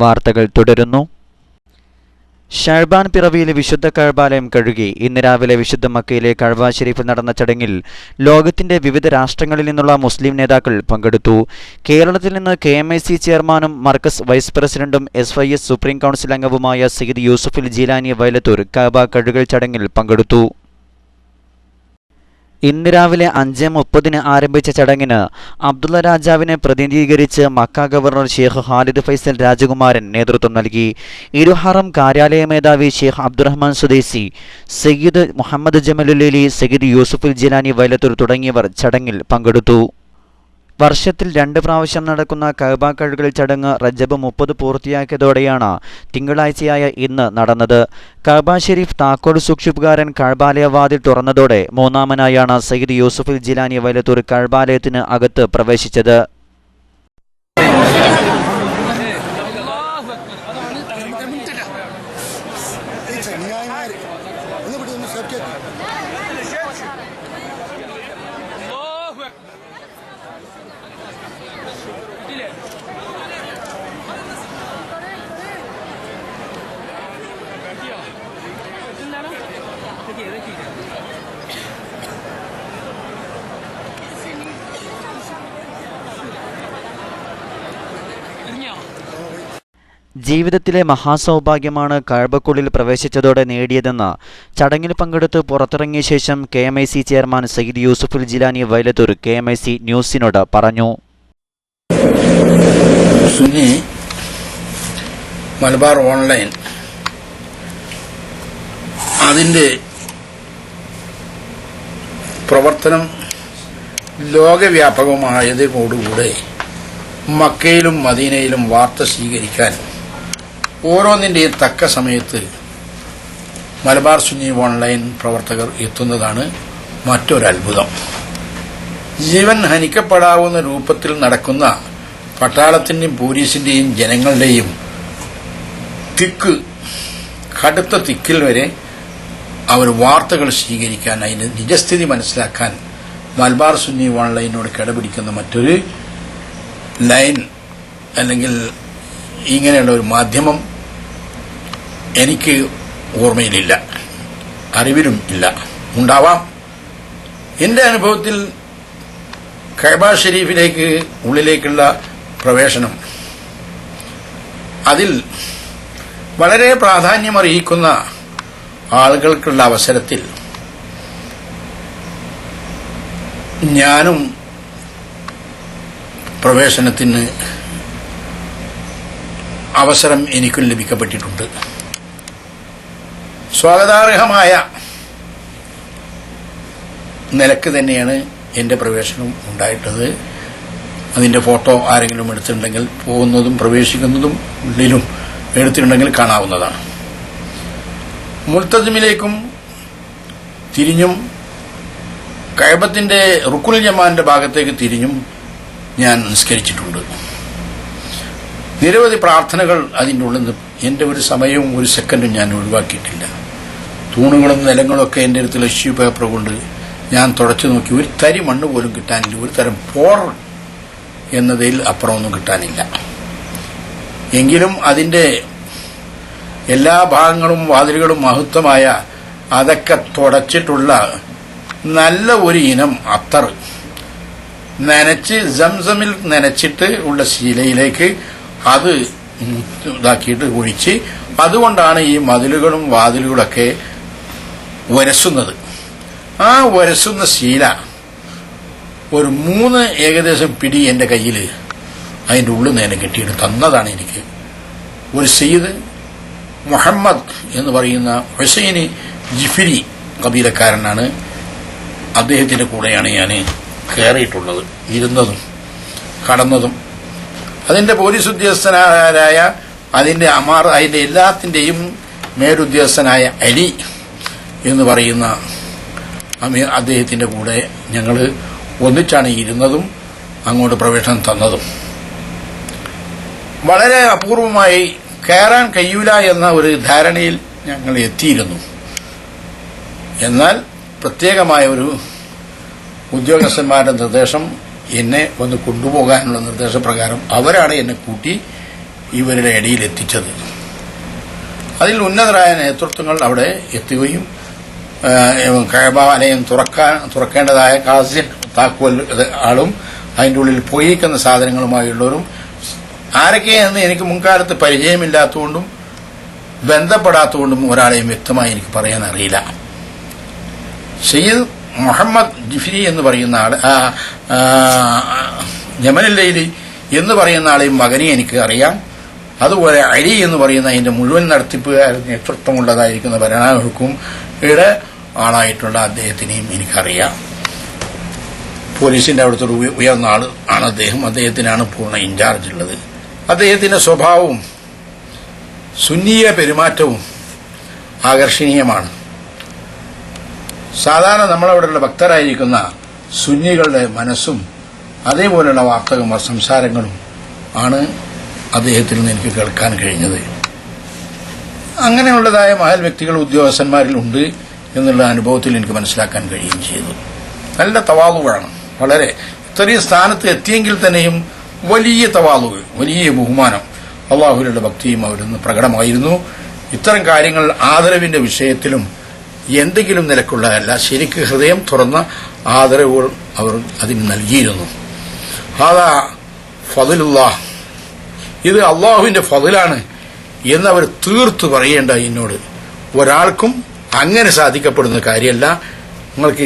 വാർത്തകൾ തുടരുന്നു. ഷഅബാൻ പിറവിയിലെ വിശുദ്ധ കഅബാലയം കഴുകി. ഇന്ന് രാവിലെ വിശുദ്ധ മക്കയിലെ കഅബ ശരീഫിൽ നടന്ന ചടങ്ങിൽ ലോകത്തിന്റെ വിവിധ രാഷ്ട്രങ്ങളിൽ നിന്നുള്ള മുസ്ലിം നേതാക്കൾ പങ്കെടുത്തു. കേരളത്തിൽ നിന്ന് KMIC ചെയർമാനും മർക്കസ് വൈസ് പ്രസിഡന്റും SYS സുപ്രീം കൗൺസിൽ അംഗവുമായ സയ്യിദ് യൂസുഫുൽ ജീലാനി വൈലത്തൂർ കഅബ കഴുകൽ ചടങ്ങിൽ പങ്കെടുത്തു. ഇന്ന് രാവിലെ 5:30 ആരംഭിച്ച ചടങ്ങിന് അബ്ദുള്ള രാജാവിനെ പ്രതിനിധീകരിച്ച് Mecca governor Sheikh Khalid Faisal രാജകുമാരൻ നേതൃത്വം നൽകി. ഇരുഹറം കാര്യാലയ മേധാവി ഷെയ്ഖ് അബ്ദുറഹ്മാൻ സുദൈസി, സയ്യിദ് മുഹമ്മദ് ജമലുല്ലൈലി, സയ്യിദ് യൂസുഫുൽ ജീലാനി വൈലത്തൂർ തുടങ്ങിയവർ ചടങ്ങിൽ പങ്കെടുത്തു. വർഷത്തിൽ 2 പ്രാവശ്യം നടക്കുന്ന കഅബ കഴുകൽ ചടങ്ങ് റജബ് 30 പൂർത്തിയാക്കിയതോടെയാണ് തിങ്കളാഴ്ചയായ ഇന്ന് നടന്നത്. കഅബ ഷരീഫ് താക്കോൽ സൂക്ഷിപ്പുകാരൻ കഅബാലയ വാതിൽ തുറന്നതോടെ മൂന്നാമനായാണ് സയ്യിദ് യൂസുഫുൽ ജീലാനി വൈലത്തൂർ കഅബാലയത്തിന് അകത്ത് പ്രവേശിച്ചത്. ജീവിതത്തിലെ മഹാസൗഭാഗ്യമാണ് കഅബക്കുള്ളിൽ പ്രവേശിച്ചതോടെ നേടിയതെന്ന് ചടങ്ങിൽ പങ്കെടുത്ത് പുറത്തിറങ്ങിയ ശേഷം KMIC chairman Sayyid Yusuful Jilani Vailathur KMIC ന്യൂസിനോട് പറഞ്ഞു. സുന്നി മലബാർ ഓൺലൈൻ അതിൻ്റെ പ്രവർത്തനം ലോകവ്യാപകമായതോടുകൂടെ മക്കയിലും മദീനയിലും വാർത്ത സ്വീകരിക്കാൻ ഓരോന്നിൻ്റെയും തക്ക സമയത്ത് മലബാർ സുന്നി ഓൺലൈൻ പ്രവർത്തകർ എത്തുന്നതാണ് മറ്റൊരത്ഭുതം. ജീവൻ ഹനിക്കപ്പെടാവുന്ന രൂപത്തിൽ നടക്കുന്ന പട്ടാളത്തിന്റെയും പോലീസിന്റെയും ജനങ്ങളുടെയും കടുത്ത തിക്കിൽ വരെ അവർ വാർത്തകൾ സ്വീകരിക്കാൻ, അതിന്റെ നിജസ്ഥിതി മനസ്സിലാക്കാൻ മലബാർ സുന്നി ഓൺലൈനോട് കിടപിടിക്കുന്ന മറ്റൊരു ലൈൻ അല്ലെങ്കിൽ ഇങ്ങനെയുള്ള ഒരു മാധ്യമം എനിക്ക് ഓർമ്മയിലില്ല, അറിവിലും ഇല്ല. ഉണ്ടാവാം. എന്റെ അനുഭവത്തിൽ കഅബ ഷരീഫിലേക്ക് ഉള്ളിലേക്കുള്ള പ്രവേശനം അതിൽ വളരെ പ്രാധാന്യമർഹിക്കുന്ന ആളുകൾക്കുള്ള അവസരത്തിൽ ഞാനും പ്രവേശനത്തിന് അവസരം എനിക്കും ലഭിക്കപ്പെട്ടിട്ടുണ്ട്. സ്വാഗതാർഹമായ നിലക്ക് തന്നെയാണ് എൻ്റെ പ്രവേശനം ഉണ്ടായിട്ടത്. അതിൻ്റെ ഫോട്ടോ ആരെങ്കിലും എടുത്തിട്ടുണ്ടെങ്കിൽ പോകുന്നതും പ്രവേശിക്കുന്നതും ഉള്ളിലും എടുത്തിട്ടുണ്ടെങ്കിൽ കാണാവുന്നതാണ്. മുൽത്തസിമിലേക്കും തിരിഞ്ഞും കഅബത്തിന്റെ റുക്കുൽ ജമാന്റെ ഭാഗത്തേക്ക് തിരിഞ്ഞും ഞാൻ നിസ്കരിച്ചിട്ടുണ്ട്. നിരവധി പ്രാർത്ഥനകൾ അതിൻ്റെ ഉള്ളിൽ നിന്ന് എൻ്റെ ഒരു സമയവും ഒരു സെക്കൻഡും ഞാൻ ഒഴിവാക്കിയിട്ടില്ല. തൂണുകളും നിലങ്ങളും ഒക്കെ എൻ്റെ അടുത്ത് ടിഷ്യൂ പേപ്പർ കൊണ്ട് ഞാൻ തുടച്ചു നോക്കി. ഒരു തരി മണ്ണ് പോലും കിട്ടാനില്ല. ഒരു തരം പോർ എന്നതിൽ അപ്പുറമൊന്നും കിട്ടാനില്ല. എങ്കിലും അതിൻ്റെ എല്ലാ ഭാഗങ്ങളും വാതിലുകളും മഹത്വമായ അതൊക്കെ തുടച്ചിട്ടുള്ള നല്ല ഒരു ഇനം അത്തർ നനച്ച് സംസമിൽ നനച്ചിട്ട് ഉള്ള ശീലയിലേക്ക് അത് ഇതാക്കിയിട്ട് ഒഴിച്ച് അതുകൊണ്ടാണ് ഈ മതിലുകളും വാതിലുകളൊക്കെ ഉരസുന്നത്. ആ ഉരസുന്ന ശീല ഒരു 3 ഏകദേശം പിടി എൻ്റെ കയ്യിൽ അതിൻ്റെ ഉള്ളിൽ നിന്ന് കെട്ടിയിട്ട് തന്നതാണ് എനിക്ക്. ഒരു സയ്യിദ് മുഹമ്മദ് എന്ന് പറയുന്ന ഹുസൈനി ജിഫിരി കബീലക്കാരനാണ്. അദ്ദേഹത്തിന്റെ കൂടെയാണ് ഞാൻ കയറിയിട്ടുള്ളത്, ഇരുന്നതും കടന്നതും. അതിന്റെ പോലീസ് ഉദ്യോഗസ്ഥനായ അതിന്റെ എല്ലാത്തിന്റെയും മേലുദ്യോഗസ്ഥനായ അലി എന്ന് പറയുന്ന അദ്ദേഹത്തിന്റെ കൂടെ ഞങ്ങൾ ഒന്നിച്ചാണ് ഇരുന്നതും അങ്ങോട്ട് പ്രവേശനം തന്നതും. വളരെ അപൂർവമായി കയറാൻ കഴിയൂല എന്ന ഒരു ധാരണയിൽ ഞങ്ങൾ എത്തിയിരുന്നു. എന്നാൽ പ്രത്യേകമായ ഒരു ഉദ്യോഗസ്ഥന്മാരുടെ നിർദ്ദേശം, എന്നെ ഒന്ന് കൊണ്ടുപോകാനുള്ള നിർദ്ദേശപ്രകാരം അവരാണ് എന്നെ കൂട്ടി ഇവരുടെ ഇടയിൽ എത്തിച്ചത്. അതിൽ ഉന്നതരായ നേതൃത്വങ്ങൾ അവിടെ എത്തുകയും കഅബാലയം തുറക്കേണ്ടതായ കാസിൻ താക്കോൽ ആളും അതിൻ്റെ ഉള്ളിൽ പോയിരിക്കുന്ന സാധനങ്ങളുമായുള്ളവരും ആരൊക്കെയെന്ന് എനിക്ക് മുൻകാലത്ത് പരിചയമില്ലാത്തതുകൊണ്ടും ബന്ധപ്പെടാത്തതുകൊണ്ടും ഒരാളെയും വ്യക്തമായി എനിക്ക് പറയാൻ അറിയില്ല. സയ്യിദ് മുഹമ്മദ് ജിഫ്രി എന്ന് പറയുന്ന ആൾ, യമനില്ലയിലി എന്ന് പറയുന്ന ആളെയും മകനെ എനിക്ക് അറിയാം. അതുപോലെ അലി എന്ന് പറയുന്ന അതിന്റെ മുഴുവൻ നടത്തിപ്പുകാർ നേതൃത്വമുള്ളതായിരിക്കുന്ന ഭരണാധികാരിയുടെ ആളായിട്ടുള്ള അദ്ദേഹത്തിനെയും എനിക്കറിയാം. പോലീസിന്റെ അവിടുത്തെ ഉയർന്ന ആൾ ആണ് അദ്ദേഹം. അദ്ദേഹത്തിനാണ് പൂർണ്ണ ഇൻചാർജ് ഉള്ളത്. അദ്ദേഹത്തിന്റെ സ്വഭാവവും സുന്നിയ പെരുമാറ്റവും ആകർഷണീയമാണ്. സാധാരണ നമ്മളവിടെയുള്ള ഭക്തരായിരിക്കുന്ന സുന്നികളുടെ മനസ്സും അതേപോലെയുള്ള വാർത്തകളും സംസാരങ്ങളും ആണ് അദ്ദേഹത്തിൽ നിന്ന് എനിക്ക് കേൾക്കാൻ കഴിഞ്ഞത്. അങ്ങനെയുള്ളതായ മഹൽ വ്യക്തികൾ ഉദ്യോഗസ്ഥന്മാരിലുണ്ട് എന്നുള്ള അനുഭവത്തിൽ എനിക്ക് മനസ്സിലാക്കാൻ കഴിയുകയും ചെയ്തു. നല്ല തവാളുവാണ്. വളരെ ഇത്രയും സ്ഥാനത്ത് എത്തിയെങ്കിൽ തന്നെയും വലിയ തവാളുകൾ, വലിയ ബഹുമാനം, അള്ളാഹുവിലുള്ള ഭക്തിയും അവരിൽ നിന്ന് പ്രകടമായിരുന്നു. ഇത്തരം കാര്യങ്ങൾ ആദരവിന്റെ വിഷയത്തിലും എന്തെങ്കിലും നിലക്കുള്ളതല്ല, ശരിക്ക് ഹൃദയം തുറന്ന ആദരവുകൾ അവർ അതിന് നൽകിയിരുന്നു. ഹാദാ ഫദ്ലുല്ലാഹ്, ഇത് അള്ളാഹുവിന്റെ ഫദ്ലാണ് എന്നവർ തീർത്തു പറയേണ്ട എന്നോട്. ഒരാൾക്കും അങ്ങനെ സാധിക്കപ്പെടുന്ന കാര്യമല്ല. നിങ്ങൾക്ക്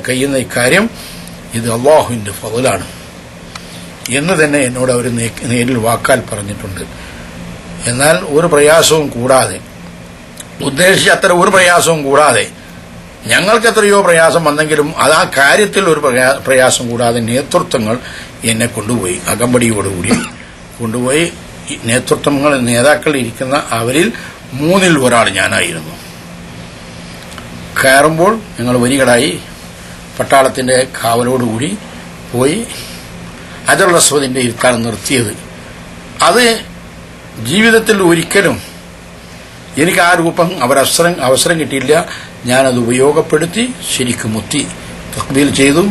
കഴിയുന്ന ഇക്കാര്യം ഇത് അള്ളാഹുവിന്റെ ഫദ്ലാണ് എന്ന് തന്നെ എന്നോട് അവർ നേരിൽ വാക്കാൽ പറഞ്ഞിട്ടുണ്ട്. എന്നാൽ ഒരു പ്രയാസവും കൂടാതെ, ഉദ്ദേശിച്ച അത്ര ഒരു പ്രയാസവും കൂടാതെ, ഞങ്ങൾക്ക് എത്രയോ പ്രയാസം വന്നെങ്കിലും അത് ആ കാര്യത്തിൽ ഒരു പ്രയാസം കൂടാതെ നേതൃത്വങ്ങൾ എന്നെ കൊണ്ടുപോയി, അകമ്പടിയോടുകൂടി കൊണ്ടുപോയി. നേതാക്കൾ ഇരിക്കുന്ന അവരിൽ 3-ൽ ഒരാൾ ഞാനായിരുന്നു. കയറുമ്പോൾ ഞങ്ങൾ വരികളായി പട്ടാളത്തിന്റെ കാവലോടുകൂടി പോയി ഹജറുൽ അസ്വദിന്റെ ഇരുത്താണ് നിർത്തിയത്. അത് ജീവിതത്തിൽ ഒരിക്കലും എനിക്ക് ആ രൂപം അവസരം കിട്ടിയില്ല. ഞാനത് ഉപയോഗപ്പെടുത്തി ശരിക്കും മുത്തി തഖ്ബീൽ ചെയ്തു.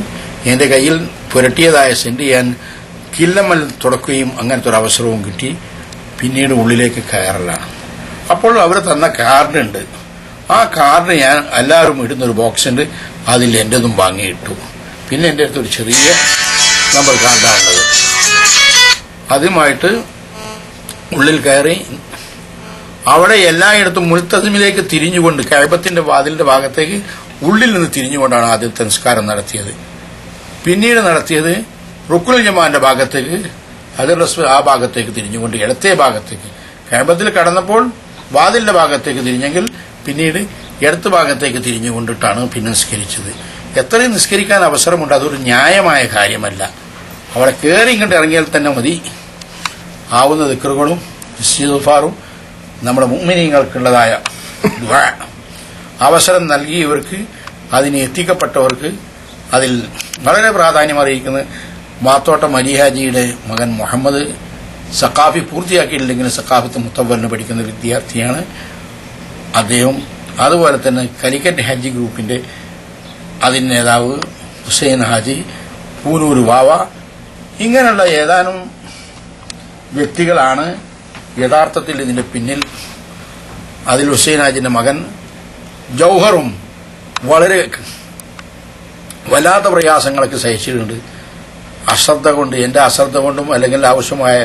എന്റെ കയ്യിൽ പുരട്ടിയതായ സെന്റ് ഞാൻ കില്ലമ്മൽ തുടക്കുകയും അങ്ങനത്തെ ഒരു അവസരവും കിട്ടി. പിന്നീട് ഉള്ളിലേക്ക് കയറലാണ്. അപ്പോൾ അവർ തന്ന കാർഡുണ്ട്. ആ കാർഡ് ഞാൻ എല്ലാവരും ഇടുന്നൊരു ബോക്സ് ഉണ്ട്, അതിൽ എന്റേതും വാങ്ങിയിട്ടു. പിന്നെ എൻ്റെ അടുത്തൊരു ചെറിയ നമ്പർ കാർഡാണുള്ളത്. അതുമായിട്ട് ഉള്ളിൽ കയറി അവിടെ എല്ലായിടത്തും മുൽത്തസിമിലേക്ക് തിരിഞ്ഞുകൊണ്ട്, കഅബത്തിന്റെ വാതിലിന്റെ ഭാഗത്തേക്ക് ഉള്ളിൽ നിന്ന് തിരിഞ്ഞുകൊണ്ടാണ് ആദ്യത്തെ നിസ്കാരം നടത്തിയത്. പിന്നീട് നടത്തിയത് റുക്കുൽ ജമാന്റെ ഭാഗത്തേക്ക്, ഹജറുൽ അസ്വദ് ആ ഭാഗത്തേക്ക് തിരിഞ്ഞുകൊണ്ട് ഇടത്തെ ഭാഗത്തേക്ക്, കഅബത്തിൽ കടന്നപ്പോൾ വാതിലിന്റെ ഭാഗത്തേക്ക് തിരിഞ്ഞെങ്കിൽ പിന്നീട് ഇടത്ത് ഭാഗത്തേക്ക് തിരിഞ്ഞുകൊണ്ടിട്ടാണ് പിന്നെ നിസ്കരിച്ചത്. എത്രയും നിസ്കരിക്കാൻ അവസരമുണ്ട്. അതൊരു ന്യായമായ കാര്യമല്ല. അവിടെ കയറി ഇങ്ങോട്ട് ഇറങ്ങിയാൽ തന്നെ മതി. ആവുന്ന ദിക്റുകളും ഇസ്തിഗ്ഫാറും നമ്മുടെ മുഅ്മിനീങ്ങൾക്കുള്ളതായ ദുആ അവസരം നൽകിയവർക്ക്, അതിന് എത്തിക്കപ്പെട്ടവർക്ക് അതിൽ വളരെ പ്രാധാന്യം അറിയിക്കുന്നത് മാത്തോട്ടം അലിഹാജിയുടെ മകൻ മുഹമ്മദ് സഖാഫി പൂർത്തിയാക്കിയിട്ടില്ലെങ്കിലും സഖാഫത്ത് മുത്തവ്വലിന് പഠിക്കുന്ന വിദ്യാർത്ഥിയാണ് അദ്ദേഹം. അതുപോലെ തന്നെ കലിക്കറ്റ് ഹജ്ജ് ഗ്രൂപ്പിന്റെ അതിന് നേതാവ് ഹുസൈൻ ഹാജി, പൂനൂർ വാവ, ഇങ്ങനെയുള്ള ഏതാനും വ്യക്തികളാണ് യഥാർത്ഥത്തിൽ ഇതിന്റെ പിന്നിൽ. അതിൽ ഹുസൈൻ ഹാജിന്റെ മകൻ ജൗഹറും വളരെ വല്ലാത്ത പ്രയാസങ്ങളൊക്കെ സഹിച്ചിട്ടുണ്ട്. അശ്രദ്ധ കൊണ്ട്, എന്റെ അശ്രദ്ധ കൊണ്ടും അല്ലെങ്കിൽ ആവശ്യമായ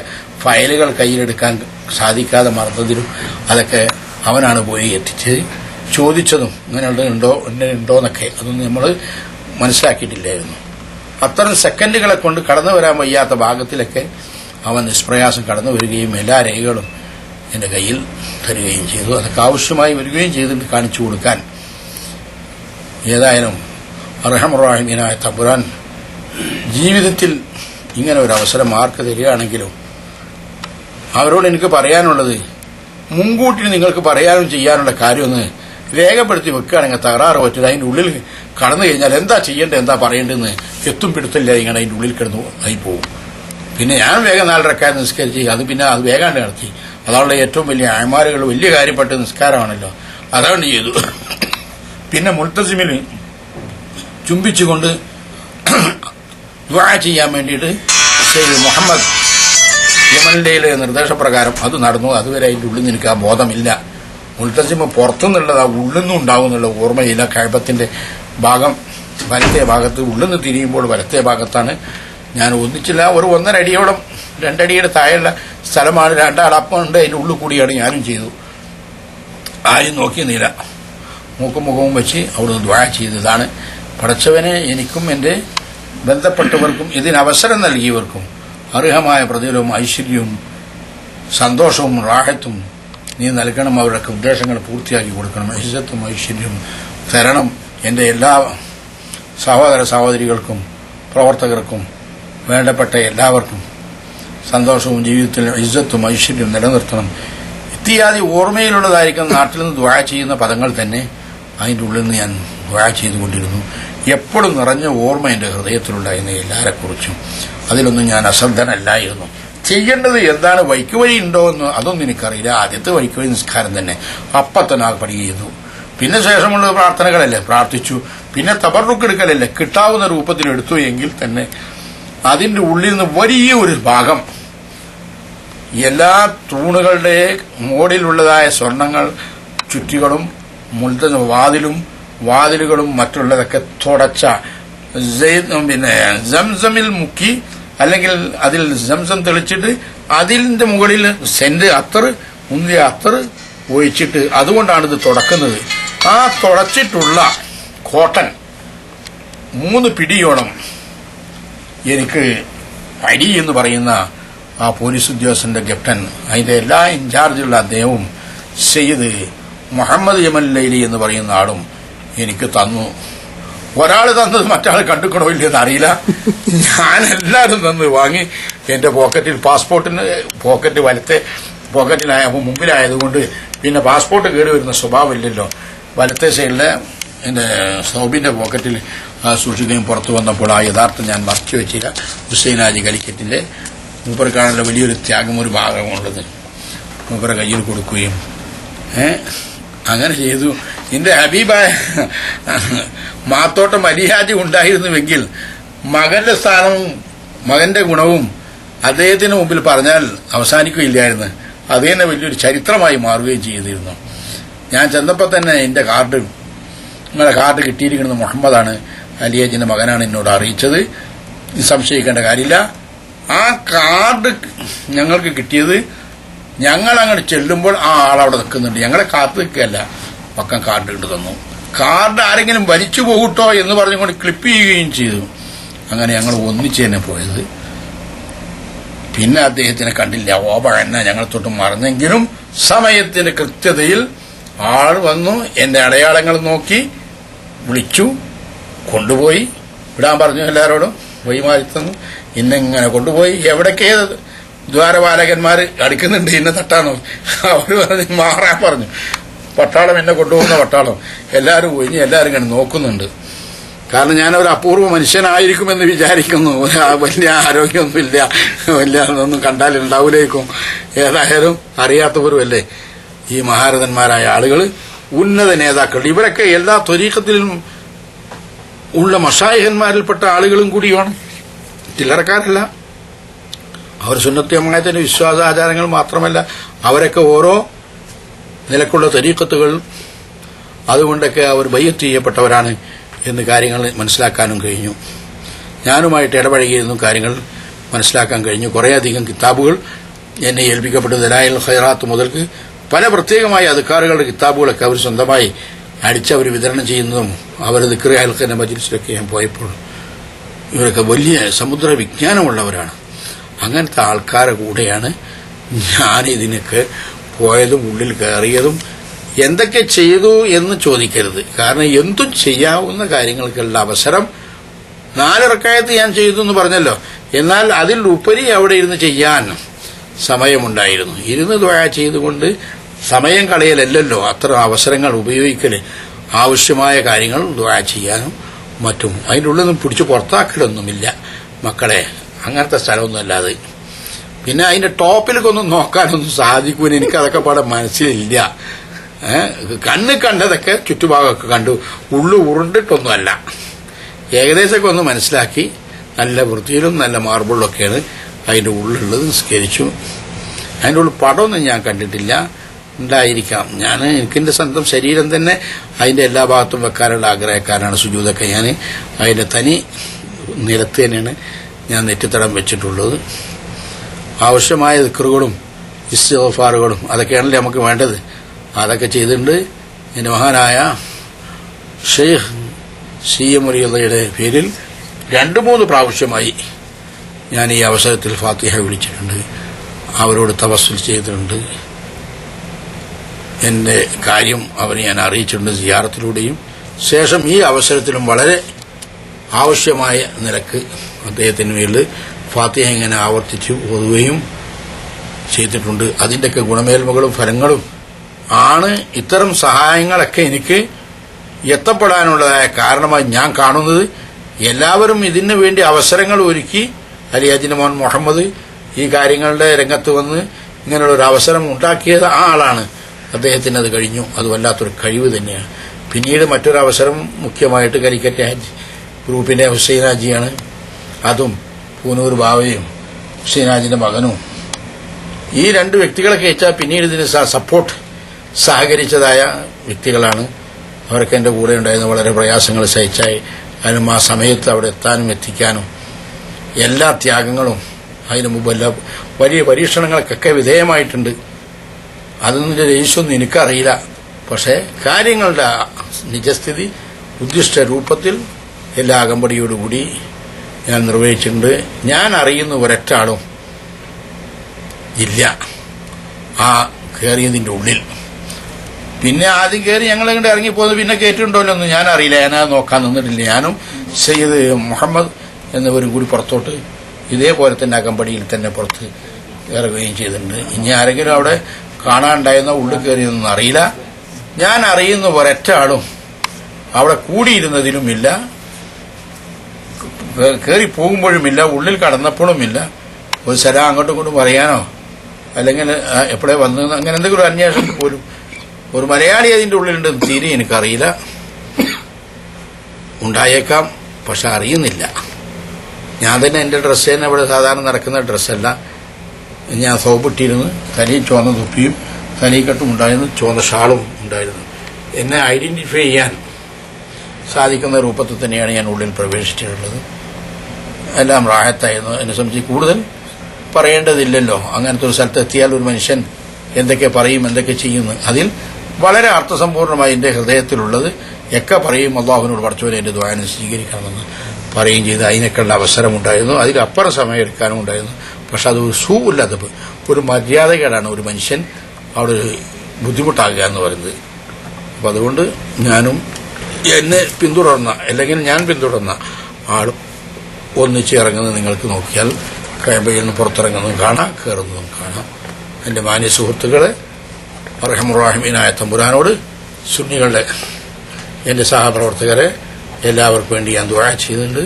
ഫയലുകൾ കയ്യിലെടുക്കാൻ സാധിക്കാതെ മറന്നതിലും അതൊക്കെ അവനാണ് പോയി എത്തിച്ച് ചോദിച്ചതും ഉണ്ടോന്നൊക്കെ അതൊന്നും നമ്മൾ മനസ്സിലാക്കിയിട്ടില്ലായിരുന്നു. അത്തരം സെക്കൻഡുകളെ കൊണ്ട് കടന്നു വരാൻ വയ്യാത്ത ഭാഗത്തിലൊക്കെ അവൻ നിഷ്പ്രയാസം കടന്നു വരികയും എല്ലാ രേഖകളും എന്റെ കയ്യിൽ തരികയും ചെയ്തു. അതൊക്കെ ആവശ്യമായി വരികയും ചെയ്തിട്ട് കാണിച്ചു കൊടുക്കാൻ. ഏതായാലും അർഹമുർ-റഹീമീനായ തമ്പുരാൻ ജീവിതത്തിൽ ഇങ്ങനെ ഒരു അവസരം ആർക്ക് തരികയാണെങ്കിലും അവരോട് എനിക്ക് പറയാനുള്ളത്, മുൻകൂട്ടി നിങ്ങൾക്ക് പറയാനും ചെയ്യാനുള്ള കാര്യമൊന്ന് രേഖപ്പെടുത്തി വെക്കുകയാണെങ്കിൽ തകരാറ് പറ്റില്ല. അതിൻ്റെ ഉള്ളിൽ കടന്നു കഴിഞ്ഞാൽ എന്താ ചെയ്യേണ്ടത്, എന്താ പറയേണ്ടതെന്ന് എത്തും പിടുത്തില്ല. ഇങ്ങനെ അതിൻ്റെ ഉള്ളിൽ കിടന്നു ആയി പോകും. പിന്നെ ഞാൻ വേഗം 4 റക്അത്ത് നിസ്കരിച്ച് അത് വേഗാണ്ട് നടത്തി. അതാളുടെ ഏറ്റവും വലിയ അയമാരുകൾ വലിയ കാര്യപ്പെട്ട നിസ്കാരമാണല്ലോ, അതുകൊണ്ട് ചെയ്തു. പിന്നെ മുൽത്തസിമിൽ ചുംബിച്ചുകൊണ്ട് ദുആ ചെയ്യാൻ വേണ്ടിയിട്ട് സയ്യിദ് മുഹമ്മദ് യമനിലെ നിർദ്ദേശപ്രകാരം അത് നടന്നു. അതുവരെ അതിൻ്റെ ഉള്ളിൽ നിന്ന് എനിക്ക് ആ ബോധമില്ല. മുൽത്തസിമ് പുറത്തുനിന്നുള്ളത് ആ ഉള്ളിൽ നിന്നും ഉണ്ടാവുന്നുള്ള ഓർമ്മയില്ല. കഅബത്തിന്റെ ഭാഗം വലത്തെ ഭാഗത്ത് ഉള്ളിൽ നിന്ന് തിരിയുമ്പോൾ വലത്തെ ഭാഗത്താണ്. ഞാൻ ഒന്നിച്ചില്ല, ഒരു 1.5 അടിയോളം 2 അടിയുടെ താഴെയുള്ള സ്ഥലമാണ്. 2 അടപ്പുണ്ട്, അതിൻ്റെ ഉള്ളിൽ കൂടിയാണ് ഞാനും ചെയ്തു. ആരും നോക്കിയെന്നില്ല. മൂക്കും മുഖവും വെച്ച് അവിടുന്ന് ദുആ ചെയ്തതാണ്. പടച്ചവനെ എനിക്കും എൻ്റെ ബന്ധപ്പെട്ടവർക്കും ഇതിനവസരം നൽകിയവർക്കും അർഹമായ പ്രതിഫലവും ഐശ്വര്യവും സന്തോഷവും റാഹത്തും നീ നൽകണം. അവരുടെ ഉദ്ദേശങ്ങൾ പൂർത്തിയാക്കി കൊടുക്കണം. ഇസ്സത്തും ഐശ്വര്യവും തരണം. എൻ്റെ എല്ലാ സഹോദര സഹോദരികൾക്കും പ്രവർത്തകർക്കും വേണ്ടപ്പെട്ട എല്ലാവർക്കും സന്തോഷവും ജീവിതത്തിൽ ഇസ്സത്തും ഐശ്വര്യവും നിലനിർത്തണം. ഇത്യാദി ഓർമ്മയിലുള്ളതായിരിക്കുന്ന നാട്ടിൽ നിന്ന് ദുആ ചെയ്യുന്ന പദങ്ങൾ തന്നെ അതിൻ്റെ ഉള്ളിൽ നിന്ന് ഞാൻ ദുആ ചെയ്തുകൊണ്ടിരുന്നു. എപ്പോഴും നിറഞ്ഞ ഓർമ്മ എൻ്റെ ഹൃദയത്തിലുണ്ടായിരുന്ന എല്ലാവരെക്കുറിച്ചും. അതിലൊന്നും ഞാൻ അശ്രദ്ധനല്ലായിരുന്നു. ചെയ്യേണ്ടത് എന്താണ്, വഴിക്കുവഴി ഉണ്ടോ എന്ന് അതൊന്നും എനിക്കറിയില്ല. ആദ്യത്തെ വഴിക്കുവഴി നിസ്കാരം തന്നെ അപ്പത്തന്നെ പണി ചെയ്തു. പിന്നെ ശേഷമുള്ള പ്രാർത്ഥനകളല്ലേ പ്രാർത്ഥിച്ചു. പിന്നെ തബറുക്ക് എടുക്കലല്ലേ, കിട്ടാവുന്ന രൂപത്തിൽ എടുത്തു എങ്കിൽ തന്നെ അതിൻ്റെ ഉള്ളിൽ നിന്ന് വലിയ ഒരു ഭാഗം എല്ലാ തൂണുകളുടെ മോടിലുള്ളതായ സ്വർണങ്ങൾ, ചുറ്റികളും വാതിലുകളും മറ്റുള്ളതൊക്കെ തുടച്ച പിന്നെ സംസമിൽ മുക്കി, അല്ലെങ്കിൽ അതിൽ സംസം തെളിച്ചിട്ട് അതിന്റെ മുകളിൽ മുന്തിയ അത്തർ ഒഴിച്ചിട്ട് അതുകൊണ്ടാണ് ഇത് തുടക്കുന്നത്. ആ തുടച്ചിട്ടുള്ള കോട്ടൺ 3 പിടിയോളം എനിക്ക് അടി എന്ന് പറയുന്ന ആ പോലീസ് ഉദ്യോഗസ്ഥന്റെ ക്യാപ്റ്റൻ, അതിന്റെ എല്ലാ ഇൻചാർജുള്ള അദ്ദേഹവും സയ്യിദ് മുഹമ്മദ് യമൻ ലൈലി എന്ന് പറയുന്ന ആളും എനിക്ക് തന്നു. ഒരാൾ തന്നത് മറ്റാൾ കണ്ടുക്കണോ ഇല്ലെന്ന് അറിയില്ല. ഞാൻ എല്ലാവരും തന്ന് വാങ്ങി എന്റെ പോക്കറ്റിൽ, പാസ്പോർട്ടിന് പോക്കറ്റ് വലത്തെ പോക്കറ്റിലായപ്പോൾ മുമ്പിലായതുകൊണ്ട് പിന്നെ പാസ്പോർട്ട് കേടി വരുന്ന സ്വഭാവമില്ലല്ലോ. വലത്തെ സൈഡിലെ എന്റെ സൗബിന്റെ പോക്കറ്റിൽ സൂക്ഷിക്കുകയും പുറത്തു വന്നപ്പോൾ ആ യഥാർത്ഥം ഞാൻ മറച്ചു വെച്ചില്ല. ഹുസൈനാജി കലിക്കറ്റിന്റെ മൂപ്പർക്കാണല്ലോ വലിയൊരു ത്യാഗം ഒരു ഭാഗമുള്ളത്. മൂപ്പരെ കയ്യിൽ കൊടുക്കുകയും അങ്ങനെ ചെയ്തു. എന്റെ ഹബീബായ മാത്തോട്ടം അലിഹാജി ഉണ്ടായിരുന്നുവെങ്കിൽ മകന്റെ സ്ഥാനവും മകന്റെ ഗുണവും അദ്ദേഹത്തിന് മുമ്പിൽ പറഞ്ഞാൽ അവസാനിക്കുകയില്ലായിരുന്നു. അത് തന്നെ വലിയൊരു ചരിത്രമായി മാറുകയും ചെയ്തിരുന്നു. ഞാൻ ചെന്നപ്പോൾ തന്നെ എന്റെ നിങ്ങളുടെ കാർഡ് കിട്ടിയിരിക്കുന്നത് മുഹമ്മദാണ്, അലിഹാജിന്റെ മകനാണ് എന്നോട് അറിയിച്ചത്. സംശയിക്കേണ്ട കാര്യമില്ല. ആ കാർഡ് ഞങ്ങൾക്ക് കിട്ടിയത് ഞങ്ങൾ അങ്ങോട്ട് ചെല്ലുമ്പോൾ ആ ആളവിടെ നിൽക്കുന്നുണ്ട്. ഞങ്ങളെ കാത്തു നിൽക്കുകയല്ല, പക്കം കാർഡ് ഇട്ട് തന്നു. കാർഡ് ആരെങ്കിലും വലിച്ചു പോകട്ടോ എന്ന് പറഞ്ഞുകൊണ്ട് ക്ലിപ്പ് ചെയ്യുകയും ചെയ്തു. അങ്ങനെ ഞങ്ങൾ ഒന്നിച്ച് തന്നെ പോയത്. പിന്നെ അദ്ദേഹത്തിനെ കണ്ടില്ല. ഓപഴന്ന ഞങ്ങൾ തൊട്ട് മറന്നെങ്കിലും സമയത്തിന്റെ കൃത്യതയിൽ ആൾ വന്നു. എന്റെ അടയാളങ്ങൾ നോക്കി വിളിച്ചു, കൊണ്ടുപോയി വിടാൻ പറഞ്ഞു. എല്ലാവരോടും വഴിമാറി തന്നു. ഇന്നെങ്ങനെ കൊണ്ടുപോയി എവിടേക്കേ ദ്വാരപാലകന്മാർ അടുക്കുന്നുണ്ട്, എന്നെ തട്ടാനോ. അവർ പറഞ്ഞ് മാറാൻ പറഞ്ഞു. പട്ടാളം എന്നെ കൊണ്ടുപോകുന്ന പട്ടാളം എല്ലാവരും ഒഴിഞ്ഞ് എല്ലാവരും ഇങ്ങനെ നോക്കുന്നുണ്ട്. കാരണം ഞാനൊരു അപൂർവ മനുഷ്യനായിരിക്കുമെന്ന് വിചാരിക്കുന്നു. വലിയ ആരോഗ്യമൊന്നുമില്ല, വലിയ ഒന്നും കണ്ടാലുണ്ടാവില്ലേക്കും. ഏതായാലും അറിയാത്തവരുമല്ലേ ഈ മഹാരഥന്മാരായ ആളുകൾ, ഉന്നത നേതാക്കൾ. ഇവരൊക്കെ എല്ലാ ത്വരീഖത്തിലും ഉള്ള മഷായിഹന്മാരിൽപ്പെട്ട ആളുകളും കൂടിയാണ്, ചില്ലറക്കാരല്ല. അവർ സുന്നത്യമായതിന്റെ വിശ്വാസാചാരങ്ങൾ മാത്രമല്ല, അവരൊക്കെ ഓരോ നിലക്കുള്ള തരീഖത്തുകൾ, അതുകൊണ്ടൊക്കെ അവർ ബയ്യത്ത് ചെയ്യപ്പെട്ടവരാണ് എന്ന് കാര്യങ്ങൾ മനസ്സിലാക്കാനും കഴിഞ്ഞു. ഞാനുമായിട്ട് ഇടപഴകിയിരുന്നു, കാര്യങ്ങൾ മനസ്സിലാക്കാൻ കഴിഞ്ഞു. കുറേയധികം കിതാബുകൾ എന്നെ ഏൽപ്പിക്കപ്പെട്ടു. ദലായിൽ ഖൈറാത്ത് മുതൽക്ക് പല പ്രത്യേകമായ അദ്കാറുകളുടെ കിതാബുകളൊക്കെ അവർ സ്വന്തമായി അടിച്ചവർ വിതരണം ചെയ്യുന്നതും അവർ ദിക്ർ ഹൽഖിന്റെ മജ്ലിസിലൊക്കെ ഞാൻ പോയപ്പോൾ ഇവരൊക്കെ വലിയ സമുദ്ര വിജ്ഞാനമുള്ളവരാണ്. അങ്ങനത്തെ ആൾക്കാരെ കൂടെയാണ് ഞാനിതിനൊക്കെ പോയതും ഉള്ളിൽ കയറിയതും. എന്തൊക്കെ ചെയ്തു എന്ന് ചോദിക്കരുത്, കാരണം എന്തും ചെയ്യാവുന്ന കാര്യങ്ങൾക്കുള്ള അവസരം 4 റക്അത്ത് ഞാൻ ചെയ്തു എന്ന് പറഞ്ഞല്ലോ. എന്നാൽ അതിൽ ഉപരി അവിടെ ഇരുന്ന് ചെയ്യാൻ സമയമുണ്ടായിരുന്നു. ഇരുന്ന് ദുആ ചെയ്തുകൊണ്ട് സമയം കളയലല്ലോ, അത്ര അവസരങ്ങൾ ഉപയോഗിക്കൽ, ആവശ്യമായ കാര്യങ്ങൾ ദുആ ചെയ്യാനും മറ്റും. അതിൻ്റെ ഉള്ളിൽ നിന്നും പിടിച്ചു പുറത്താക്കലൊന്നുമില്ല മക്കളെ, അങ്ങനത്തെ സ്ഥലമൊന്നുമല്ലാതെ. പിന്നെ അതിന്റെ ടോപ്പിലേക്കൊന്നും നോക്കാനൊന്നും സാധിക്കൂല, എനിക്കതൊക്കെ പാടെ മനസ്സിലില്ല. കണ്ണ് കണ്ടതൊക്കെ ചുറ്റുഭാഗമൊക്കെ കണ്ടു, ഉള്ളു ഉരുണ്ടിട്ടൊന്നുമല്ല. ഏകദേശമൊക്കെ ഒന്ന് മനസ്സിലാക്കി. നല്ല വൃത്തിയിലും നല്ല മാർബിളിലൊക്കെയാണ് അതിൻ്റെ ഉള്ളിലുള്ളത് നിസ്കരിച്ചു. അതിൻ്റെ ഉള്ളിൽ പടമൊന്നും ഞാൻ കണ്ടിട്ടില്ല, ഉണ്ടായിരിക്കാം. എനിക്കെൻ്റെ സ്വന്തം ശരീരം തന്നെ അതിൻ്റെ എല്ലാ ഭാഗത്തും വെക്കാനുള്ള ആഗ്രഹക്കാരാണ്. സുജൂദൊക്കെ ഞാൻ അതിൻ്റെ തനി നിലത്ത് തന്നെയാണ് ഞാൻ നെറ്റിത്തടം വെച്ചിട്ടുള്ളത്. ആവശ്യമായ ദിക്റുകളും ഇസ്തിഗ്ഫാറുകളും അതൊക്കെയാണല്ലേ നമുക്ക് വേണ്ടത്. അതൊക്കെ ചെയ്തിട്ടുണ്ട്. എൻ്റെ മഹാനായ ഷെയ്ഖ് CM വലിയുടെ പേരിൽ 2-3 പ്രാവശ്യമായി ഞാൻ ഈ അവസരത്തിൽ ഫാത്തിഹ വിളിച്ചിട്ടുണ്ട്. അവരോട് തവസ്സുൽ ചെയ്തിട്ടുണ്ട്. എൻ്റെ കാര്യം അവരെ ഞാൻ അറിയിച്ചിട്ടുണ്ട് സിയാറത്തിലൂടെയും. ശേഷം ഈ അവസരത്തിലും വളരെ ആവശ്യമായ നിലക്ക് അദ്ദേഹത്തിന് മേൽ ഫാത്തിഹ ഇങ്ങനെ ആവർത്തിച്ച് ഓതുകയും ചെയ്തിട്ടുണ്ട്. അതിൻ്റെയൊക്കെ ഗുണമേന്മകളും ഫലങ്ങളും ആണ് ഇത്തരം സഹായങ്ങളൊക്കെ എനിക്ക് എത്തപ്പെടാനുള്ളതായ കാരണമായി ഞാൻ കാണുന്നത്. എല്ലാവരും ഇതിനു വേണ്ടി അവസരങ്ങൾ ഒരുക്കി അലിയാജിന്റെ മോൻ മുഹമ്മദ് ഈ കാര്യങ്ങളുടെ രംഗത്ത് വന്ന് ഇങ്ങനെയുള്ളൊരു അവസരം ഉണ്ടാക്കിയത് ആ ആളാണ്. അദ്ദേഹത്തിന് അത് കഴിഞ്ഞു. അത് വല്ലാത്തൊരു കഴിവ് തന്നെയാണ്. പിന്നീട് മറ്റൊരവസരം മുഖ്യമായിട്ട് കരിക്കറ്റ് ഹാജ് ഗ്രൂപ്പിന്റെ ഹുസൈൻ ഹാജിയാണ്. അതും പൂനൂർ ബാവയും ഹുസൈൻ ഹാജിന്റെ മകനും ഈ 2 വ്യക്തികളൊക്കെ വെച്ചാൽ പിന്നീട് ഇതിന് സപ്പോർട്ട് സഹകരിച്ചതായ വ്യക്തികളാണ്. അവരൊക്കെ എൻ്റെ കൂടെ ഉണ്ടായിരുന്ന വളരെ പ്രയാസങ്ങൾ സഹിച്ചായി അതിനും ആ സമയത്ത് അവിടെ എത്താനും എത്തിക്കാനും എല്ലാ ത്യാഗങ്ങളും അതിനു മുമ്പ് എല്ലാ വലിയ പരീക്ഷണങ്ങൾക്കൊക്കെ വിധേയമായിട്ടുണ്ട്. അതൊന്നും രജിച്ചൊന്നും എനിക്കറിയില്ല. പക്ഷേ കാര്യങ്ങളുടെ നിജസ്ഥിതി ഉദ്ദിഷ്ട രൂപത്തിൽ എല്ലാ അകമ്പടിയോടുകൂടി ഞാൻ നിർവഹിച്ചിട്ടുണ്ട്. ഞാൻ അറിയുന്ന ഒരൊറ്റ ആളും ഇല്ല ആ കയറിയതിൻ്റെ ഉള്ളിൽ. പിന്നെ ആദ്യം കയറി ഞങ്ങളിങ്ങോട്ട് ഇറങ്ങിപ്പോകുന്നത് പിന്നെ കയറ്റുണ്ടല്ലോ എന്ന് ഞാൻ അറിയില്ല. ഞാനത് നോക്കാൻ നിന്നിട്ടില്ല. ഞാനും സയ്യിദ് മുഹമ്മദ് എന്നിവരും കൂടി പുറത്തോട്ട് ഇതേപോലെ തന്നെ അകമ്പടിയിൽ തന്നെ പുറത്ത് ഇറങ്ങുകയും ചെയ്തിട്ടുണ്ട്. ഇനി ആരെങ്കിലും അവിടെ കാണാനുണ്ടായിരുന്ന ഉള്ളിൽ കയറിയതൊന്നും അറിയില്ല. ഞാൻ അറിയുന്ന ഒരൊറ്റ ആളും അവിടെ കൂടിയിരുന്നതിലുമില്ല, കയറി പോകുമ്പോഴുമില്ല, ഉള്ളിൽ കടന്നപ്പോഴുമില്ല. ഒരു സ്ഥലം അങ്ങോട്ടും ഇങ്ങോട്ടും പറയാനോ അല്ലെങ്കിൽ എപ്പോഴേ വന്നു അങ്ങനെ എന്തെങ്കിലും ഒരു അന്വേഷണം പോലും ഒരു മലയാളി അതിൻ്റെ ഉള്ളിലുണ്ടെന്ന് തീരെ എനിക്കറിയില്ല. ഉണ്ടായേക്കാം, പക്ഷെ അറിയുന്നില്ല. ഞാൻ തന്നെ എൻ്റെ ഡ്രസ്സ് തന്നെ ഇവിടെ സാധാരണ നടക്കുന്ന ഡ്രസ്സല്ല. ഞാൻ സോപ്പിട്ടിരുന്നു. തനിയും ചുവന്ന തൊപ്പിയും തനിക്കെട്ടും ഉണ്ടായിരുന്നു, ചുവന്ന ഷാളും ഉണ്ടായിരുന്നു. എന്നെ ഐഡന്റിഫൈ ചെയ്യാൻ സാധിക്കുന്ന രൂപത്തിൽ തന്നെയാണ് ഞാൻ ഉള്ളിൽ പ്രവേശിച്ചിട്ടുള്ളത്. എല്ലാം റാഹത്തായിരുന്നു. എന്നെ സംബന്ധിച്ച് കൂടുതൽ പറയേണ്ടതില്ലല്ലോ. അങ്ങനത്തെ ഒരു സ്ഥലത്ത് എത്തിയാൽ ഒരു മനുഷ്യൻ എന്തൊക്കെ പറയും, എന്തൊക്കെ ചെയ്യുന്നു, അതിൽ വളരെ അർത്ഥസമ്പൂർണമായി എൻ്റെ ഹൃദയത്തിലുള്ളത് ഒക്കെ പറയും. അള്ളാഹുവിനോട് പഠിച്ചവരെ എൻ്റെ ദ്വാനം സ്വീകരിക്കണമെന്ന് പറയുകയും ചെയ്ത് അതിനൊക്കെയുള്ള അവസരമുണ്ടായിരുന്നു. അതിലപ്പുറം സമയം എടുക്കാനും ഉണ്ടായിരുന്നു. പക്ഷെ അത് ഒരു സൂല്ലതപ്പ്, ഒരു മര്യാദകേടാണ് ഒരു മനുഷ്യൻ അവിടെ ഒരു ബുദ്ധിമുട്ടാകുക എന്ന് പറയുന്നത്. അപ്പം അതുകൊണ്ട് ഞാനും എന്നെ പിന്തുടർന്ന അല്ലെങ്കിൽ ഞാൻ പിന്തുടർന്ന ആളും ഒന്നിച്ച് ഇറങ്ങുന്നത് നിങ്ങൾക്ക് നോക്കിയാൽ കയമ്പയിൽ നിന്ന് പുറത്തിറങ്ങുന്നതും കാണാം, കയറുന്നതും കാണാം. എൻ്റെ മാന്യ സുഹൃത്തുക്കളെ, റഹ്മുറാഹിമീനായ തമ്പുരാനോട് സുന്നികളുടെ എൻ്റെ സഹപ്രവർത്തകരെ എല്ലാവർക്കും വേണ്ടി ഞാൻ ദുആ ചെയ്യുന്നുണ്ട്.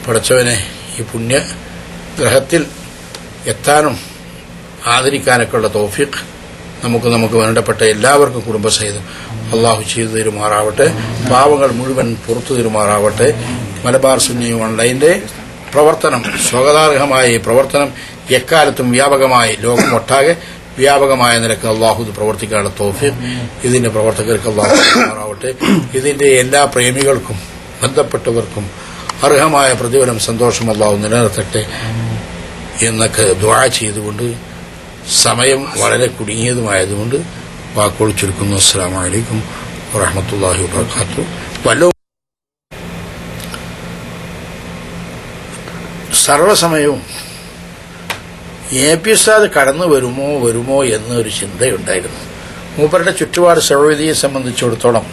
പടച്ചവനെ ഈ പുണ്യഗ്രഹത്തിൽ എത്താനും ആദരിക്കാനൊക്കെ ഉള്ള തൗഫീഖ് നമുക്ക് വേണ്ടപ്പെട്ട എല്ലാവർക്കും കുടുംബസഹിതം അള്ളാഹു ചെയ്തു തരുമാറാവട്ടെ. പാവങ്ങൾ മുഴുവൻ പുറത്തു തരുമാറാവട്ടെ. മലബാർ സുന്നി ഓൺലൈൻ്റെ പ്രവർത്തനം, സ്വാഗതാർഹമായ പ്രവർത്തനം എക്കാലത്തും വ്യാപകമായി ലോകമൊട്ടാകെ വ്യാപകമായ നിലക്ക് അള്ളാഹു പ്രവർത്തിക്കാനുള്ള തൗഫീഖ് ഇതിന്റെ പ്രവർത്തകർക്ക് അള്ളാഹു തരുമാറാവട്ടെ. ഇതിന്റെ എല്ലാ പ്രേമികൾക്കും ബന്ധപ്പെട്ടവർക്കും അർഹമായ പ്രതിഫലം, സന്തോഷം അള്ളാഹു നിലനിർത്തട്ടെ എന്നൊക്കെ ദുആ ചെയ്തുകൊണ്ട് സമയം വളരെ കുടുങ്ങിയതുമായതുകൊണ്ട് വാക്കുകൾ ചുരുക്കുന്നു. അസ്സലാമു അലൈക്കും വറഹ്മത്തുള്ളാഹി വബറകാതുഹു. സർവ്വസമയവും എ.പി. ഉസ്താദ് കടന്നു വരുമോ എന്നൊരു ചിന്തയുണ്ടായിരുന്നു. മൂപ്പരുടെ ചുറ്റുപാട് സൗദിയെ സംബന്ധിച്ചിടത്തോളം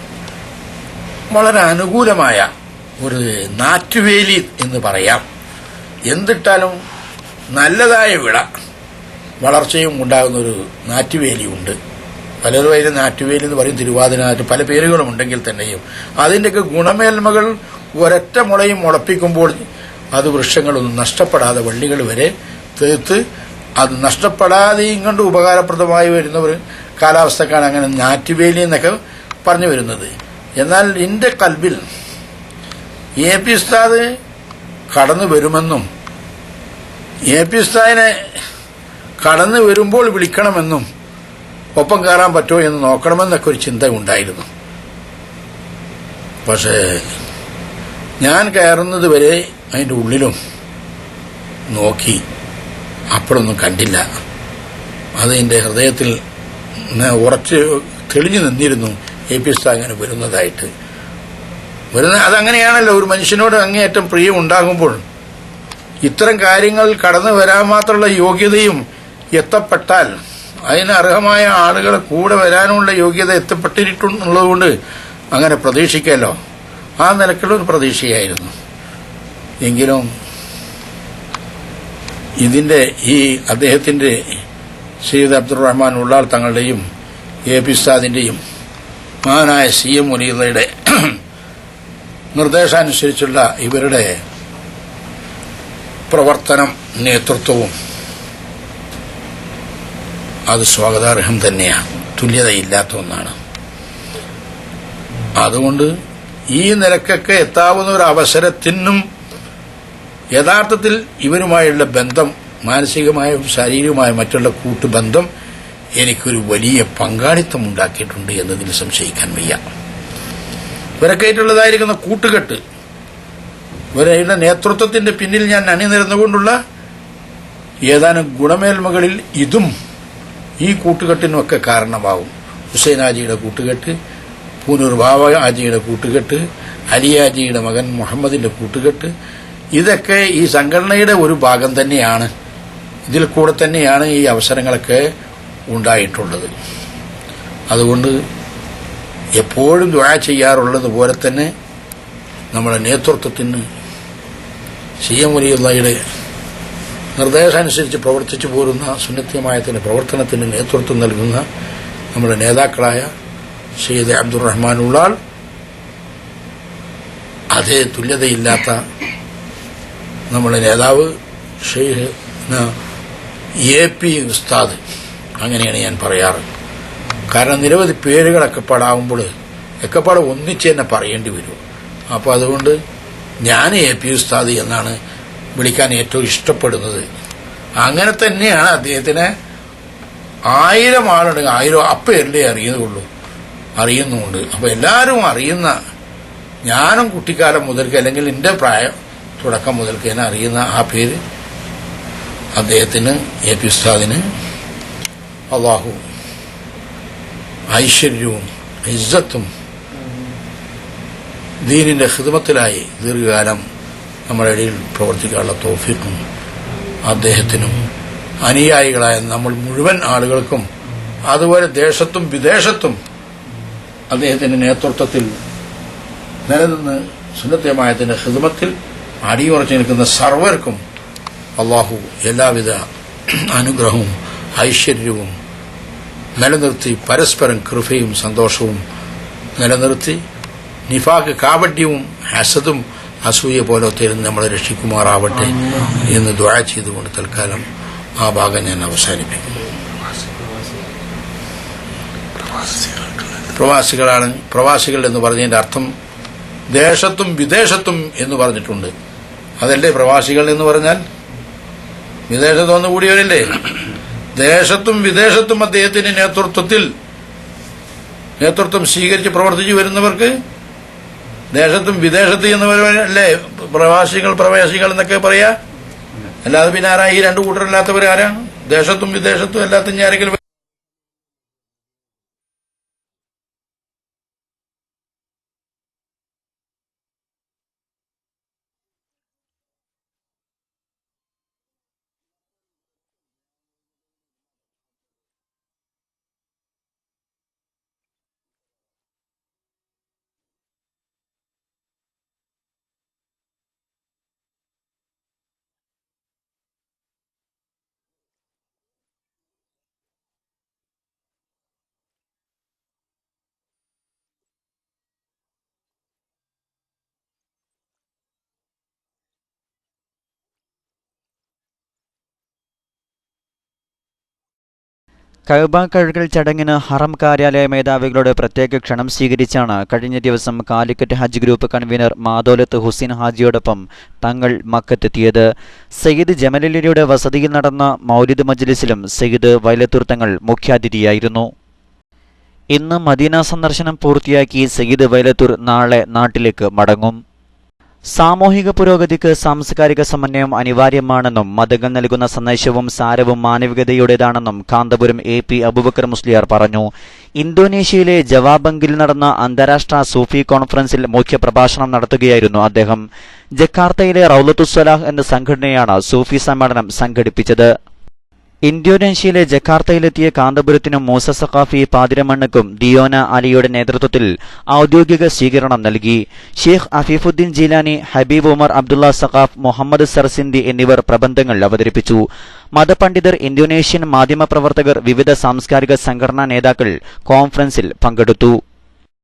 വളരെ അനുകൂലമായ ഒരു നാറ്റുവേലി എന്ന് പറയാം. എന്തിട്ടാലും നല്ലതായ വിള വളർച്ചയും ഉണ്ടാകുന്ന ഒരു നാറ്റുവേലിയുണ്ട്. പലരും അതിന് നാറ്റുവേലി എന്ന് പറയും, തിരുവാതിനാറ്റ്, പല പേരുകളും ഉണ്ടെങ്കിൽ തന്നെയും അതിൻ്റെയൊക്കെ ഗുണമേന്മകൾ ഒരൊറ്റ മുളയും മുളപ്പിക്കുമ്പോൾ അത് വൃക്ഷങ്ങളൊന്നും നഷ്ടപ്പെടാതെ വള്ളികൾ വരെ തീർത്ത് അത് നഷ്ടപ്പെടാതെയും കൊണ്ട് ഉപകാരപ്രദമായി വരുന്ന ഒരു കാലാവസ്ഥക്കാണ് അങ്ങനെ നാറ്റുവേലി എന്നൊക്കെ പറഞ്ഞു വരുന്നത്. എന്നാൽ എൻ്റെ കൽബിൽ എ.പി. ഉസ്താദ് കടന്നു വരുമെന്നും എ പി ഉസ്താദിനെ കടന്നു വരുമ്പോൾ വിളിക്കണമെന്നും ഒപ്പം കയറാൻ പറ്റുമോ എന്ന് നോക്കണമെന്നൊക്കെ ഒരു ചിന്ത ഉണ്ടായിരുന്നു. പക്ഷേ ഞാൻ കയറുന്നത് വരെ അതിൻ്റെ ഉള്ളിലും നോക്കി, അപ്പോഴൊന്നും കണ്ടില്ല. അത് എൻ്റെ ഹൃദയത്തിൽ ഉറച്ച് തെളിഞ്ഞു നിന്നിരുന്നു എ പി ഉസ്താദ് അങ്ങനെ വരുന്നതായിട്ട്. അതങ്ങനെയാണല്ലോ, ഒരു മനുഷ്യനോട് അങ്ങേയറ്റം പ്രിയം ഉണ്ടാകുമ്പോൾ ഇത്തരം കാര്യങ്ങൾ കടന്നു വരാൻ മാത്രമുള്ള യോഗ്യതയും എത്തപ്പെട്ടാൽ അതിന് അർഹമായ ആളുകൾ കൂടെ വരാനുള്ള യോഗ്യത എത്തപ്പെട്ടിട്ടുള്ളതുകൊണ്ട് അങ്ങനെ പ്രതീക്ഷിക്കാമല്ലോ. ആ നിലക്കുള്ളൊരു പ്രതീക്ഷയായിരുന്നു. എങ്കിലും ഇതിൻ്റെ ഈ അദ്ദേഹത്തിൻ്റെ സയ്യിദ് അബ്ദുറഹ്മാൻ ഉള്ളാൾ തങ്ങളുടെയും എ പി ഉസ്താദിൻ്റെയും മഹാനായ സി എം മുനീറയുടെ നിർദ്ദേശാനുസരിച്ചുള്ള ഇവരുടെ പ്രവർത്തനം, നേതൃത്വവും അത് സ്വാഗതാർഹം തന്നെയാണ്, തുല്യതയില്ലാത്ത ഒന്നാണ്. അതുകൊണ്ട് ഈ നിലക്കൊക്കെ എത്താവുന്ന ഒരു അവസരത്തിനും യഥാർത്ഥത്തിൽ ഇവരുമായുള്ള ബന്ധം, മാനസികമായും ശാരീരികമായും മറ്റുള്ള കൂട്ടുബന്ധം എനിക്കൊരു വലിയ പങ്കാളിത്തം ഉണ്ടാക്കിയിട്ടുണ്ട് എന്നതിൽ സംശയിക്കാൻ വയ്യ. ഇവരൊക്കെ ആയിട്ടുള്ളതായിരിക്കുന്ന കൂട്ടുകെട്ട്, ഇവരുടെ നേതൃത്വത്തിന്റെ പിന്നിൽ ഞാൻ അണിനിരന്നുകൊണ്ടുള്ള ഏതാനും ഗുണമേന്മകളിൽ ഇതും ഈ കൂട്ടുകെട്ടിനുമൊക്കെ കാരണമാവും. ഹുസൈൻ ഹാജിയുടെ കൂട്ടുകെട്ട്, പൂനൂർ ബാബ ഹാജിയുടെ കൂട്ടുകെട്ട്, അലി ഹാജിയുടെ മകൻ മുഹമ്മദിന്റെ കൂട്ടുകെട്ട്, ഇതൊക്കെ ഈ സംഘടനയുടെ ഒരു ഭാഗം തന്നെയാണ്. ഇതിൽ കൂടെ തന്നെയാണ് ഈ അവസരങ്ങളൊക്കെ ഉണ്ടായിട്ടുള്ളത്. അതുകൊണ്ട് എപ്പോഴും ദുആ ചെയ്യാറുള്ളത് പോലെ തന്നെ നമ്മുടെ നേതൃത്വത്തിന് സി എം വലിയുള്ളയുടെ നിർദ്ദേശമനുസരിച്ച് പ്രവർത്തിച്ചു പോരുന്ന സുന്നത്യമായതിന്റെ പ്രവർത്തനത്തിന് നേതൃത്വം നൽകുന്ന നമ്മുടെ നേതാക്കളായ സയ്യിദ് അബ്ദുറഹ്മാൻ ഉള്ളാൾ, അതേ തുല്യതയില്ലാത്ത നമ്മുടെ നേതാവ് ഷെയ്ഖ് എ പി ഉസ്താദ്, അങ്ങനെയാണ് ഞാൻ പറയാറ്. കാരണം നിരവധി പേരുകളൊക്കെ പാടാവുമ്പോൾ ഒക്കെപ്പാടെ ഒന്നിച്ച് തന്നെ പറയേണ്ടി വരും. അപ്പോൾ അതുകൊണ്ട് ഞാൻ എ പി ഉസ്താദ് എന്നാണ് വിളിക്കാൻ ഏറ്റവും ഇഷ്ടപ്പെടുന്നത്. അങ്ങനെ തന്നെയാണ് അദ്ദേഹത്തിനെ 1000 ആളുണ്ടെങ്കിൽ 1000 അപ്പേരിലേ അറിയുന്നുമുണ്ട്. അപ്പോൾ എല്ലാവരും അറിയുന്ന, ഞാനും കുട്ടിക്കാലം മുതൽക്ക് അല്ലെങ്കിൽ എൻ്റെ പ്രായം തുടക്കം മുതൽക്ക് തന്നെ അറിയുന്ന ആ പേര് അദ്ദേഹത്തിന്, എ പി ഉസ്താദിന് അല്ലാഹു ഐശ്വര്യവും ഇസ്സത്തും ദീനിന്റെ ഖിദ്മത്തിലായി ദീർഘകാലം നമ്മുടെ ഇടയിൽ പ്രവർത്തിക്കാനുള്ള തൗഫീഖും അദ്ദേഹത്തിനും അനുയായികളായ നമ്മൾ മുഴുവൻ ആളുകൾക്കും, അതുപോലെ ദേശത്തും വിദേശത്തും അദ്ദേഹത്തിന്റെ നേതൃത്വത്തിൽ നിലനിന്ന് സുന്നത്തമായതിന്റെ ഖിദ്മത്തിൽ അടിയുറച്ചു നിൽക്കുന്ന സർവർക്കും അല്ലാഹു എല്ലാവിധ അനുഗ്രഹവും ഐശ്വര്യവും നിലനിർത്തി, പരസ്പരം കൃപയും സന്തോഷവും നിലനിർത്തി, നിഫാഖ്, കാപട്യവും ഹസദും അസൂയ പോലത്തെ നമ്മളെ രക്ഷിക്കുമാറാവട്ടെ എന്ന് ദുആ ചെയ്തുകൊണ്ട് തൽക്കാലം ആ ഭാഗം ഞാൻ അവസാനിപ്പിക്കും. പ്രവാസികൾ എന്ന് പറഞ്ഞതിന്റെ അർത്ഥം ദേശത്തും വിദേശത്തും എന്ന് പറഞ്ഞിട്ടുണ്ട്. അതല്ലേ പ്രവാസികൾ എന്ന് പറഞ്ഞാൽ? വിദേശത്ത് വന്നു കൂടിയവരല്ലേ? ദേശത്തും വിദേശത്തും അദ്ദേഹത്തിന്റെ നേതൃത്വം സ്വീകരിച്ച് പ്രവർത്തിച്ചു വരുന്നവർക്ക് ദേശത്തും വിദേശത്ത് എന്നവരല്ലേ പ്രവാസികൾ എന്നൊക്കെ പറയാ. അല്ലാതെ പിന്നെ ആരാ ഈ രണ്ടു കൂട്ടരല്ലാത്തവരാരാ? ദേശത്തും വിദേശത്തും എല്ലാത്തും ആരെങ്കിലും കഅബ കഴുകൽ ചടങ്ങിന് ഹറം കാര്യാലയ മേധാവികളുടെ പ്രത്യേക ക്ഷണം സ്വീകരിച്ചാണ് കഴിഞ്ഞ ദിവസം കാലിക്കറ്റ് ഹജ്ജ് ഗ്രൂപ്പ് കൺവീനർ മാതോലത്ത് ഹുസൈൻ ഹാജിയോടൊപ്പം തങ്ങൾ മക്കത്തെത്തിയത്. സയ്യിദ് ജമലലിയുടെ വസതിയിൽ നടന്ന മൗലിദ് മജ്ലിസിലും സയ്യിദ് വൈലത്തൂർ തങ്ങൾ മുഖ്യാതിഥിയായിരുന്നു. ഇന്ന് മദീന സന്ദർശനം പൂർത്തിയാക്കി സയ്യിദ് വൈലത്തൂർ നാളെ നാട്ടിലേക്ക് മടങ്ങും. സാമൂഹിക പുരോഗതിക്ക് സാംസ്കാരിക സമന്വയം അനിവാര്യമാണെന്നും മതങ്ങൾ നൽകുന്ന സന്ദേശവും സാരവും മാനവികതയുടേതാണെന്നും കാന്തപുരം AP അബൂബക്കർ മുസ്ലിയാർ പറഞ്ഞു. ഇന്തോനേഷ്യയിലെ ജവാബംഗിൽ നടന്ന അന്താരാഷ്ട്ര സൂഫി കോൺഫറൻസിൽ മുഖ്യപ്രഭാഷണം നടത്തുകയായിരുന്നു അദ്ദേഹം. ജക്കാർത്തയിലെ റൗലത്തുസ്സലാഹ് എന്ന സംഘടനയാണ് സൂഫി സമ്മേളനം സംഘടിപ്പിച്ചത്. ഇന്തോനേഷ്യയിലെ ജക്കാർത്തയിലെത്തിയ കാന്തപുരത്തിനും മൂസ സഖാഫി പാതിരമണ്ണക്കും ദിയോന അലിയുടെ നേതൃത്വത്തിൽ ഔദ്യോഗിക സ്വീകരണം നൽകി. ഷെയ്ഖ് അഫീഫുദ്ദീൻ ജീലാനി, ഹബീബ് ഉമർ അബ്ദുള്ള സഖാഫ്, മുഹമ്മദ് സർസിന്ദി എന്നിവർ പ്രബന്ധങ്ങൾ അവതരിപ്പിച്ചു. മതപണ്ഡിതർ, ഇന്തോനേഷ്യൻ മാധ്യമപ്രവർത്തകർ, വിവിധ സാംസ്കാരിക സംഘടനാ നേതാക്കൾ കോൺഫറൻസിൽ പങ്കെടുത്തു.